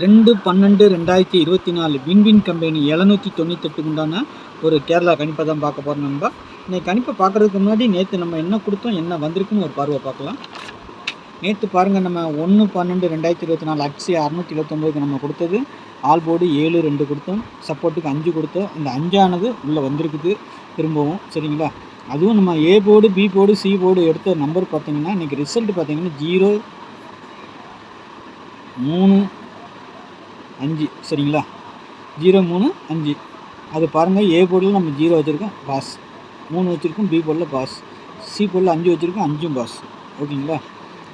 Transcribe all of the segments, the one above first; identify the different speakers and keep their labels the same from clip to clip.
Speaker 1: 2/12/2024 win win company 798 உண்டான ஒரு கேரளா கணிப்பை தான் பார்க்க போகிறோம். நம்ம இன்னைக்கு கணிப்பை பார்க்குறதுக்கு முன்னாடி நேற்று நம்ம என்ன கொடுத்தோம், என்ன வந்திருக்குன்னு ஒரு பார்வை பார்க்கலாம். நேற்று பாருங்கள், நம்ம 1/12/2024 அக்ஸியா 629க்கு நம்ம கொடுத்தது. ஆல் போர்டு 7-2 கொடுத்தோம், சப்போர்ட்டுக்கு 5 கொடுத்தோம். இந்த 5ஆனது உள்ளே வந்திருக்குது திரும்பவும், சரிங்களா? அதுவும் நம்ம A board, B board, C board எடுத்த நம்பர் பார்த்தீங்கன்னா இன்றைக்கி ரிசல்ட் பார்த்தீங்கன்னா 0, 3, 5, சரிங்களா? 0, 3, 5. அது பாருங்கள், ஏ போர்டில் நம்ம 0 வச்சுருக்கோம், பாஸ். 3 வச்சுருக்கோம், பி போர்டில் பாஸ். சி போர்டில் 5 வச்சுருக்கோம், 5ம் பாஸ். ஓகேங்களா?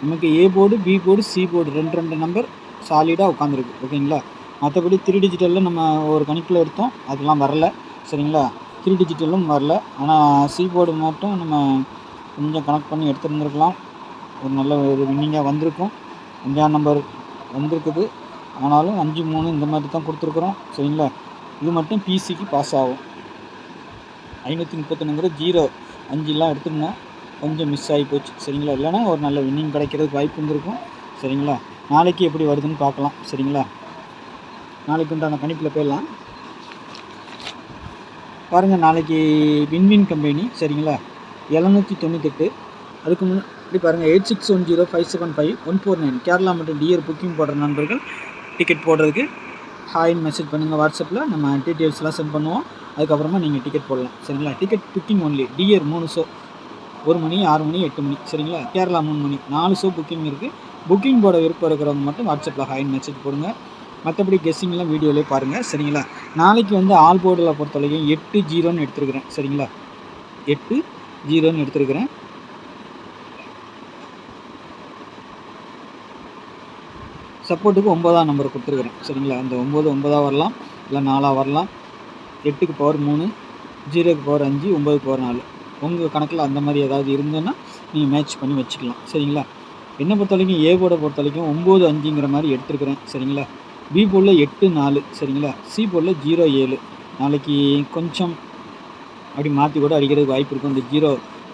Speaker 1: நமக்கு A board, B board, C board 2 number சாலிடாக உட்காந்துருக்கு. ஓகேங்களா? மற்றபடி 3 டிஜிட்டலில் நம்ம ஒரு கணிப்பில் எடுத்தோம், அதெல்லாம் வரல, சரிங்களா? 3 டிஜிட்டலும் வரல. ஆனால் சி போர்டு மட்டும் நம்ம கொஞ்சம் கனெக்ட் பண்ணி எடுத்துருந்துருக்கலாம், ஒரு நல்ல ஒரு வின்னிங்காக வந்திருக்கும். 5ஆம் நம்பர் வந்திருக்குது, ஆனாலும் 5, 3 இந்த மாதிரி தான் கொடுத்துருக்குறோம், சரிங்களா? இது மட்டும் பிசிக்கு பாஸ் ஆகும். 531ங்கிற 0, 5லாம் எடுத்துருந்தோம், கொஞ்சம் மிஸ் ஆகி போச்சு, சரிங்களா? இல்லைனா ஒரு நல்ல வின்னிங் கிடைக்கிறதுக்கு வாய்ப்பு இருந்திருக்கும், சரிங்களா? நாளைக்கு எப்படி வருதுன்னு பார்க்கலாம், சரிங்களா? நாளைக்கு உண்டான கணிப்பில் போயிடலாம். பாருங்கள், நாளைக்கு வின்வின் கம்பெனி, சரிங்களா? 798. அதுக்கு முன்னாடி பாருங்கள் 8610575149 கேரளா மற்றும் டிஆர் புக்கிங் போடுற நண்பர்கள் டிக்கெட் போடுறதுக்கு ஹாய்ன்னு மெசேஜ் பண்ணுங்கள் வாட்ஸ்அப்பில். நம்ம டீட்டெயில்ஸ்லாம் சென்ட் பண்ணுவோம். அதுக்கப்புறமா நீங்கள் டிக்கெட் போடலாம், சரிங்களா? Ticket booking only. TR 3 show, 1 மணி, 6 மணி, 8 மணி, சரிங்களா? கேரளா 3 மணி, 4 ஷோ புக்கிங் இருக்குது. புக்கிங் போட விருப்பம் இருக்கிறவங்க மட்டும் வாட்ஸ்அப்பில் ஹாய்ன்னு மெசேஜ் போடுங்க. மற்றபடி கெஸ்ஸிங்லாம் வீடியோவிலே பாருங்கள், சரிங்களா? நாளைக்கு ஆல் போர்டில் பொறுத்தவரைக்கும் 8-0ன்னு எடுத்துருக்குறேன், சரிங்களா? 8-0ன்னு எடுத்துருக்குறேன். சப்போர்ட்டுக்கு 9ஆம் நம்பர் கொடுத்துருக்குறேன், சரிங்களா? அந்த 9 வரலாம், இல்லை 4 வரலாம். 8க்கு பவர் 3, 0க்கு பவர் 5, 9க்கு பவர் 4. உங்கள் கணக்கில் அந்த மாதிரி ஏதாவது இருந்ததுன்னா நீங்கள் மேட்ச் பண்ணி வச்சுக்கலாம், சரிங்களா? என்னை பொறுத்த வரைக்கும் ஏ போர்டை பொறுத்த வரைக்கும் 9-5ங்கிற மாதிரி எடுத்துருக்குறேன், சரிங்களா? பி போர்டில் 8-4, சரிங்களா? சி போர்டில் 0-7. நாளைக்கு கொஞ்சம் அப்படி மாற்றி கூட அடிக்கிறதுக்கு வாய்ப்பு இருக்கும். இந்த 0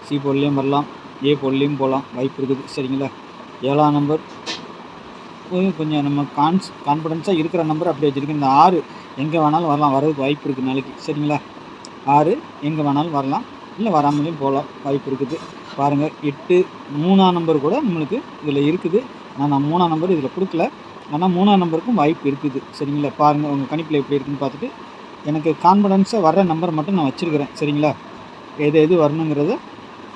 Speaker 1: சி போர்ட்லேயும் வரலாம், ஏ போர்ட்லேயும் போகலாம், வாய்ப்பு இருக்குது, சரிங்களா? 7ஆம் நம்பர் கொஞ்சம் நம்ம கான்ஃபிடென்ஸாக இருக்கிற நம்பர் அப்படி வச்சுருக்கு. இந்த 6 எங்கே வேணாலும் வரலாம், வரதுக்கு வாய்ப்பு இருக்குது நாளைக்கு, சரிங்களா? 6 எங்கே வேணாலும் வரலாம், இல்லை வராமலேயும் போகலாம், வாய்ப்பு இருக்குது. பாருங்கள், 8, 3ஆம் நம்பர் கூட நம்மளுக்கு இதில் இருக்குது. நான் 3ஆம் நம்பர் இதில் கொடுக்கல, ஆனால் 3ஆம் நம்பருக்கும் வாய்ப்பு இருக்குது, சரிங்களா? பாருங்கள் உங்கள் கணிப்பில் எப்படி இருக்குதுன்னு பார்த்துட்டு எனக்கு கான்ஃபிடென்ஸாக வர்ற நம்பர் மட்டும் நான் வச்சுருக்கிறேன், சரிங்களா? எது வரணுங்கிறத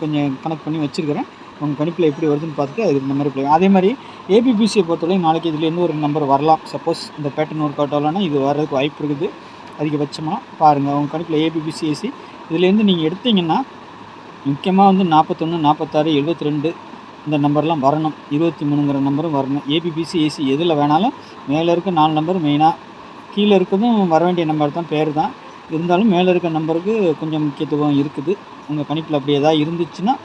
Speaker 1: கொஞ்சம் கனெக்ட் பண்ணி வச்சுருக்கிறேன். உங்கள் கணிப்பில் எப்படி வருதுன்னு பார்த்துட்டு அதுக்கு இந்த மாதிரி பிள்ளை. அதே மாதிரி ஏபிபிசியை பொறுத்தவரைக்கும் நாளைக்கு இதுலேருந்து ஒரு நம்பர் வரலாம். சப்போஸ் இந்த பேட்டர்ன் ஒர்க் அவுட் ஆகலன்னா இது வர்றதுக்கு வாய்ப்பு இருக்குது அதிகபட்சமாக. பாருங்கள் உங்கள் கணிப்பில் ஏபிபிசி ஏசி இதுலேருந்து நீங்கள் எடுத்திங்கன்னா முக்கியமாக 41, 46, 72 இந்த நம்பர்லாம் வரணும். 23ங்கிற நம்பரும் வரணும். ஏபிபிசி ஏசி எதில் வேணாலும் மேலே இருக்க 4 நம்பர் மெயினாக, கீழே இருக்கிறதும் வர வேண்டிய நம்பர் தான், பேர் தான். இருந்தாலும் மேலே இருக்க நம்பருக்கு கொஞ்சம் முக்கியத்துவம் இருக்குது. உங்கள் கணிப்பில் அப்படி எதாவது இருந்துச்சுன்னா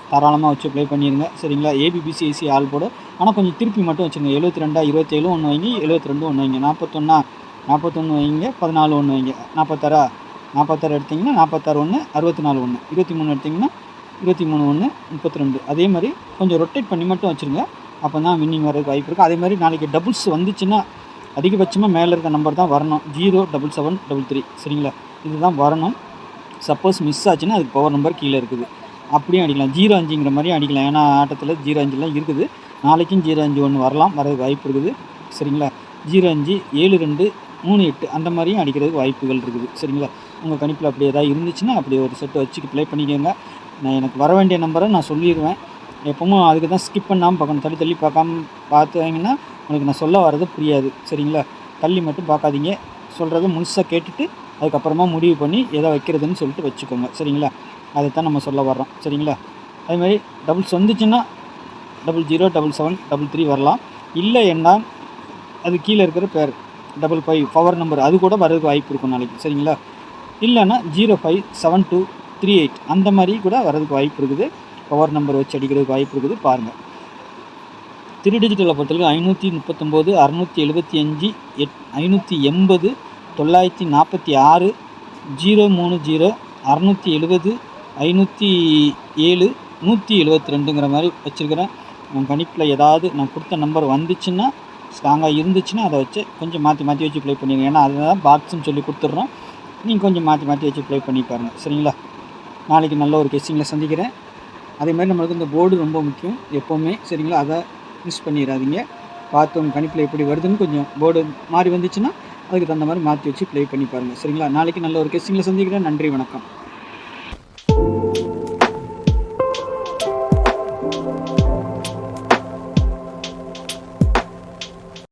Speaker 1: தாராளமாக வச்சு ப்ளே பண்ணிடுங்க, சரிங்களா? ஏபிபிசி ஏசி ஆல் போர்டு, ஆனால் கொஞ்சம் திருப்பி மட்டும் வச்சுருங்க. 72, 27 ஒன்று வைங்க, 72 ஒன்று வைங்க, 41 வைங்க, 14 ஒன்று வைங்க, 46 எடுத்திங்கன்னா 46 1, 64 1, 23 எடுத்திங்கன்னா 23 1, 32. அதே மாதிரி கொஞ்சம் ரொட்டேட் பண்ணி மட்டும் வச்சுருங்க, அப்போ தான் வின்னிங் வரதுக்கு வாய்ப்பு இருக்குது. அதே மாதிரி நாளைக்கு டபுள்ஸ் வந்துச்சுன்னா அதிகபட்சமாக மேலே இருக்க நம்பர் தான் வரணும். 0, 7, 7, 3, சரிங்களா? இதுதான் வரணும். சப்போஸ் மிஸ் ஆச்சுன்னா அதுக்கு பவர் நம்பர் கீழே இருக்குது, அப்படியும் அடிக்கலாம். 0-5ங்கிற மாதிரியும் அடிக்கலாம், ஏன்னா ஆட்டத்தில் 0-5லாம் இருக்குது. நாளைக்கும் 0-5 ஒன்று வரலாம், வரதுக்கு வாய்ப்பு இருக்குது, சரிங்களா? 0-5, 7-2, 3-8 அந்த மாதிரியும் அடிக்கிறதுக்கு வாய்ப்புகள் இருக்குது, சரிங்களா? உங்கள் கணிப்பில் அப்படி ஏதாவது இருந்துச்சுன்னா அப்படி ஒரு செட்டு வச்சுக்கு ப்ளே பண்ணிக்கோங்க. நான் எனக்கு வர வேண்டிய நம்பரை நான் சொல்லிடுவேன். எப்பவும் அதுக்கு தான் ஸ்கிப் பண்ணாமல் பார்க்கணும். தள்ளி பார்த்தாங்கன்னா உங்களுக்கு நான் சொல்ல வர்றது புரியாது, சரிங்களா? தள்ளி மட்டும் பார்க்காதீங்க, சொல்கிறத முழுசாக கேட்டுட்டு அதுக்கப்புறமா முடிவு பண்ணி எதை வைக்கிறதுன்னு சொல்லிட்டு வச்சுக்கோங்க, சரிங்களா? அதைத்தான் நம்ம சொல்ல வர்றோம், சரிங்களா? அதேமாதிரி டபுள்ஸ் வந்துச்சுன்னா 00, 77, 33 வரலாம். இல்லை என்ன அது கீழே இருக்கிற பேர் 55 பவர் நம்பர், அது கூட வரதுக்கு வாய்ப்பு இருக்கும் நாளைக்கு, சரிங்களா? இல்லைன்னா 057238 அந்த மாதிரி கூட வரதுக்கு வாய்ப்பு இருக்குது. பவர் நம்பர் வச்சு அடிக்கிறதுக்கு வாய்ப்பு இருக்குது. பாருங்கள், 3 டிஜிட்டலில் பொறுத்தவரைக்கும் 539, 675, 580, 946, 030, 670, 507, 172ங்கிற மாதிரி வச்சுருக்கிறேன். உங்கள் கணிப்பில் ஏதாவது நான் கொடுத்த நம்பர் வந்துச்சுன்னா ஸ்ட்ராங்காக இருந்துச்சுன்னா அதை வச்சு கொஞ்சம் மாற்றி மாற்றி வச்சு ப்ளே பண்ணிடுங்க. ஏன்னா அதுதான் பாக்ஸ்ன்னு சொல்லி கொடுத்துட்றோம். நீங்கள் கொஞ்சம் மாற்றி மாற்றி வச்சு ப்ளே பண்ணி பாருங்கள். சரிங்களா? நாளைக்கு நல்ல ஒரு கெஸ்ஸிங்கில் சந்திக்கிறேன். அதேமாதிரி நம்மளுக்கு இந்த போர்டு ரொம்ப முக்கியம் எப்போவுமே. சரிங்களா? அதை மிஸ் பண்ணிடாதீங்க. பார்த்து உங்கள் கணிப்பில் எப்படி வருதுன்னு கொஞ்சம் போர்டு மாறி வந்துச்சுன்னா அதுக்கு தகுந்த மாதிரி மாற்றி வச்சு ப்ளே பண்ணி பாருங்கள். சரிங்களா? நாளைக்கு நல்ல ஒரு கெஸ்ஸிங்கில் சந்திக்கிறேன். நன்றி, வணக்கம்.